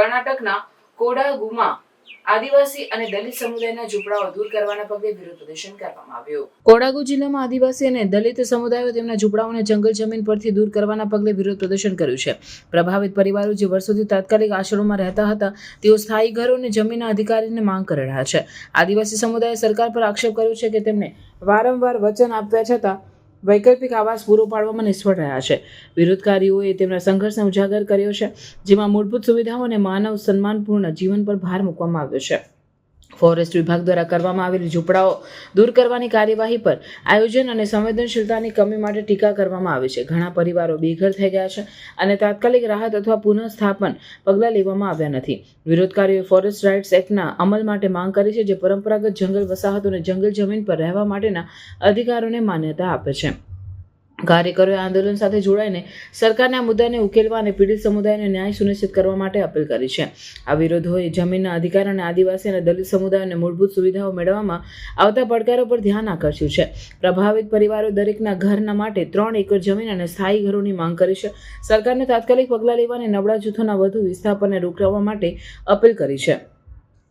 કર્ણાટકના કોડાગુમાં આદિવાસી અને દલિત સમુદાયના ઝૂંપડાઓ દૂર કરવાના પગલે વિરોધ પ્રદર્શન કરવામાં આવ્યું. કોડાગુ જિલ્લામાં આદિવાસી અને દલિત સમુદાયો તેમના ઝૂંપડાઓને જંગલ જમીન પરથી દૂર કરવાના પગલે વિરોધ પ્રદર્શન કર્યું છે. પ્રભાવિત પરિવારો જે વર્ષોથી તાત્કાલિક આશ્રમોમાં રહેતા હતા તેઓ સ્થાયી ઘરો અને જમીનના અધિકારીને માંગ કરી રહ્યા છે. આદિવાસી સમુદાયે સરકાર પર આક્ષેપ કર્યો છે કે તેમને વારંવાર વચન આપ્યા છતાં વૈકલ્પિક આવાસ પૂરો પાડવામાં નિષ્ફળ રહ્યા છે. વિરોધકારીઓએ તેમના સંઘર્ષને ઉજાગર કર્યો છે, જેમાં મૂળભૂત સુવિધાઓ અને માનવ સન્માનપૂર્ણ જીવન પર ભાર મૂકવામાં આવ્યો છે. ફોરેસ્ટ વિભાગ દ્વારા કરવામાં આવેલી ઝૂંપડાઓ દૂર કરવાની કાર્યવાહી પર આયોજન અને સંવેદનશીલતાની કમી માટે ટીકા કરવામાં આવી છે. ઘણા પરિવારો બેઘર થઈ ગયા છે અને તાત્કાલિક રાહત અથવા પુનઃસ્થાપન પગલાં લેવામાં આવ્યા નથી. વિરોધકારીઓએ ફોરેસ્ટ રાઇટ્સ એક્ટના અમલ માટે માંગ કરી છે, જે પરંપરાગત જંગલ વસાહતો અને જંગલ જમીન પર રહેવા માટેના અધિકારોને માન્યતા આપે છે. કાર્યકરોએ આંદોલન સાથે જોડાઈને સરકારને આ મુદ્દાને ઉકેલવા અને પીડિત સમુદાયને ન્યાય સુનિશ્ચિત કરવા માટે અપીલ કરી છે. આ વિરોધોએ જમીનના અધિકાર અને આદિવાસી અને દલિત સમુદાયોને મૂળભૂત સુવિધાઓ મેળવવામાં આવતા પડકારો પર ધ્યાન આકર્ષ્યું છે. પ્રભાવિત પરિવારો દરેકના ઘરના માટે 3 એકર જમીન અને સ્થાયી ઘરોની માંગ કરી છે. સરકારને તાત્કાલિક પગલાં લેવા અને નબળા જૂથોના વધુ વિસ્થાપનને રોકવા માટે અપીલ કરી છે.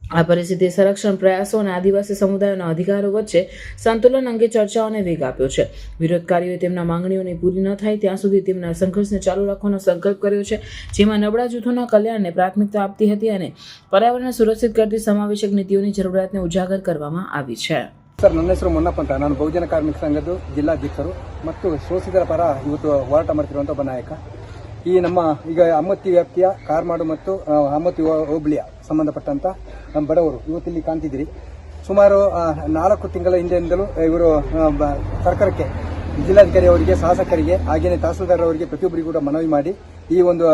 આ પરિસ્થિતિએ સંરક્ષણ પ્રયાસો અને આદિવાસી સમુદાયોના અધિકારો વચ્ચે સંતુલન અંગે ચર્ચાઓને વેગ આપ્યો છે. વિરોધકારીઓએ તેમના માંગણીઓની પૂરી ન થાય ત્યાં સુધી તેમના સંઘર્ષને ચાલુ રાખવાનો સંકલ્પ કર્યો છે, જેમાં નબળા જૂથોના કલ્યાણને પ્રાથમિકતા આપતી હતી અને પર્યાવરણને સુરક્ષિત કરતી સમાવેશક નીતિઓની જરૂરિયાતને ಉಜಾಗರ કરવામાં આવી છે. ಸರ್, ನನ್ನ ಹೆಸರು ಮೊನ್ನಪ್ಪ ಅಂತ. ನಾನು ಬಹುಜನ ಕಾರ್ಮಿಕ ಸಂಘದ ಜಿಲ್ಲಾಧ್ಯಕ್ಷರು ಮತ್ತು ಶೋಷಿತರ ಪರ ಇವತ್ತು ಹೋರಾಟ ಮಾಡ್ತಿರುವಂಥ ಒಬ್ಬ ನಾಯಕ. ಈ ನಮ್ಮ ಈಗ ಅಮ್ಮತ್ತಿ ವ್ಯಾಪ್ತಿಯ ಕಾರ್ಮಾಡು ಮತ್ತು ಅಮ್ಮತ್ತಿ ಹೋಬಳಿಯ ಸಂಬಂಧಪಟ್ಟಂಥ ನಮ್ಮ ಬಡವರು ಇವತ್ತಿಲ್ಲಿ ಕಾಣ್ತಿದ್ದೀರಿ. ಸುಮಾರು 4 ತಿಂಗಳ ಹಿಂದೆಯಿಂದಲೂ ಇವರು ಸರ್ಕಾರಕ್ಕೆ, ಜಿಲ್ಲಾಧಿಕಾರಿ ಅವರಿಗೆ, ಶಾಸಕರಿಗೆ, ಹಾಗೆಯೇ ತಹಸೀಲ್ದಾರ್ ಅವರಿಗೆ ಪ್ರತಿಯೊಬ್ಬರಿಗೂ ಕೂಡ ಮನವಿ ಮಾಡಿ ಈ ಒಂದು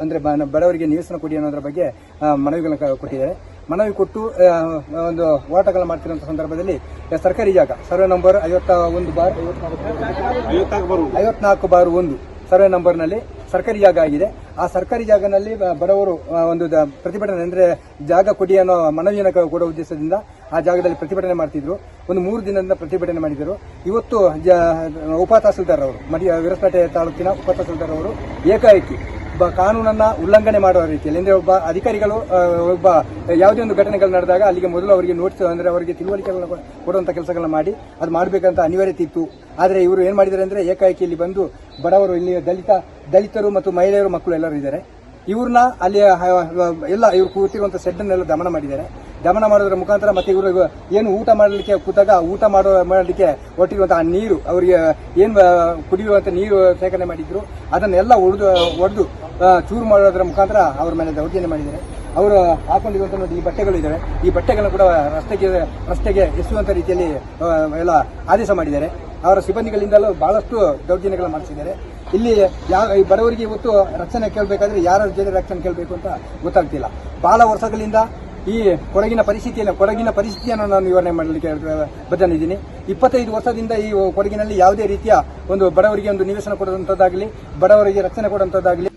ಅಂದರೆ ಬಡವರಿಗೆ ನಿವೇಶನ ಕೊಡಿ ಅನ್ನೋದ್ರ ಬಗ್ಗೆ ಮನವಿಗಳನ್ನು ಕೊಟ್ಟಿದ್ದಾರೆ. ಮನವಿ ಕೊಟ್ಟು ಒಂದು ಹೋರಾಟಗಳು ಮಾಡ್ತಿರುವಂಥ ಸಂದರ್ಭದಲ್ಲಿ ಸರ್ಕಾರಿ ಜಾಗ ಸರ್ವೆ ನಂಬರ್ 54/1 ಸರ್ವೆ ನಂಬರ್ನಲ್ಲಿ ಸರ್ಕಾರಿ ಜಾಗ ಆಗಿದೆ. ಆ ಸರ್ಕಾರಿ ಜಾಗನಲ್ಲಿ ಬಡವರು ಒಂದು ಪ್ರತಿಭಟನೆ ಅಂದರೆ ಜಾಗ ಕೊಡಿ ಅನ್ನೋ ಮನವಿಯನ್ನು ಕೊಡುವ ಉದ್ದೇಶದಿಂದ ಆ ಜಾಗದಲ್ಲಿ ಪ್ರತಿಭಟನೆ ಮಾಡ್ತಿದ್ರು. ಒಂದು 3 ದಿನದಿಂದ ಪ್ರತಿಭಟನೆ ಮಾಡಿದರು. ಇವತ್ತು ಉಪ ತಹಸೀಲ್ದಾರ್ ಅವರು, ವಿರಸಪೇಟೆ ತಾಲೂಕಿನ ಉಪ ತಹಸೀಲ್ದಾರ್ ಅವರು ಏಕಾಏಕಿ ಕಾನೂನನ್ನ ಉಲ್ಲಂಘನೆ ಮಾಡುವ ರೀತಿಯಲ್ಲಿ, ಅಂದರೆ ಒಬ್ಬ ಅಧಿಕಾರಿಗಳು ಯಾವುದೇ ಒಂದು ಘಟನೆಗಳು ನಡೆದಾಗ ಅಲ್ಲಿಗೆ ಮೊದಲು ಅವರಿಗೆ ನೋಟಿಸ್, ಅಂದರೆ ಅವರಿಗೆ ತಿಳುವಳಿಕೆಗಳನ್ನು ಕೊಡುವಂಥ ಕೆಲಸಗಳನ್ನ ಮಾಡಿ ಅದು ಮಾಡಬೇಕಂತ ಅನಿವಾರ್ಯತೆ ಇತ್ತು. ಆದರೆ ಇವರು ಏನು ಮಾಡಿದ್ದಾರೆ ಅಂದರೆ ಏಕಾಏಕಿ ಇಲ್ಲಿ ಬಂದು ಬಡವರು, ಇಲ್ಲಿ ದಲಿತರು ಮತ್ತು ಮಹಿಳೆಯರು, ಮಕ್ಕಳು ಎಲ್ಲರೂ ಇದ್ದಾರೆ. ಇವ್ರನ್ನ ಅಲ್ಲಿ ಎಲ್ಲ ಇವ್ರು ಕೂತಿರುವಂಥ ಸೆಡ್ಡನ್ನೆಲ್ಲ ದಮನ ಮಾಡಿದ್ದಾರೆ. ದಮನ ಮಾಡೋದ್ರ ಮುಖಾಂತರ ಮತ್ತೆ ಇವರು ಏನು ಊಟ ಮಾಡಲಿಕ್ಕೆ ಕೂತಾಗ ಊಟ ಮಾಡಲಿಕ್ಕೆ ಒಟ್ಟಿರುವಂತಹ ನೀರು, ಅವರಿಗೆ ಏನು ಕುಡಿಯುವಂಥ ನೀರು ಸೇಕರಣೆ ಮಾಡಿದ್ರು, ಅದನ್ನೆಲ್ಲ ಒಡೆದು ಚೂರು ಮಾಡೋದ್ರ ಮುಖಾಂತರ ಅವ್ರ ಮೇಲೆ ದೌರ್ಜನ್ಯ ಮಾಡಿದ್ದಾರೆ. ಅವರು ಹಾಕೊಂಡಿರುವಂಥ ನೋಡಿ ಈ ಬಟ್ಟೆಗಳು ಇದ್ದಾವೆ, ಈ ಬಟ್ಟೆಗಳನ್ನು ಕೂಡ ರಸ್ತೆಗೆ ಎಸೆಯುವಂಥ ರೀತಿಯಲ್ಲಿ ಎಲ್ಲ ಆದೇಶ ಮಾಡಿದ್ದಾರೆ. ಅವರ ಸಿಬ್ಬಂದಿಗಳಿಂದಲೂ ಬಹಳಷ್ಟು ದೌರ್ಜನ್ಯಗಳನ್ನು ಮಾಡಿಸಿದ್ದಾರೆ. ಇಲ್ಲಿ ಈ ಬಡವರಿಗೆ ಇವತ್ತು ರಕ್ಷಣೆ ಕೇಳಬೇಕಾದ್ರೆ ಯಾರ ಜೊತೆ ರಕ್ಷಣೆ ಕೇಳಬೇಕು ಅಂತ ಗೊತ್ತಾಗ್ತಿಲ್ಲ. ಬಹಳ ವರ್ಷಗಳಿಂದ ಈ ಕೊಡಗಿನ ಪರಿಸ್ಥಿತಿಯನ್ನು ನಾನು ವಿವರಣೆ ಮಾಡಲಿಕ್ಕೆ ಬದ್ಧನಿದ್ದೀನಿ. 25 ವರ್ಷದಿಂದ ಈ ಕೊಡಗಿನಲ್ಲಿ ಯಾವುದೇ ರೀತಿಯ ಒಂದು ಬಡವರಿಗೆ ಒಂದು ನಿವೇಶನ ಕೊಡುವಂಥದ್ದಾಗಲಿ, ಬಡವರಿಗೆ ರಕ್ಷಣೆ ಕೊಡುವಂಥದ್ದಾಗಲಿ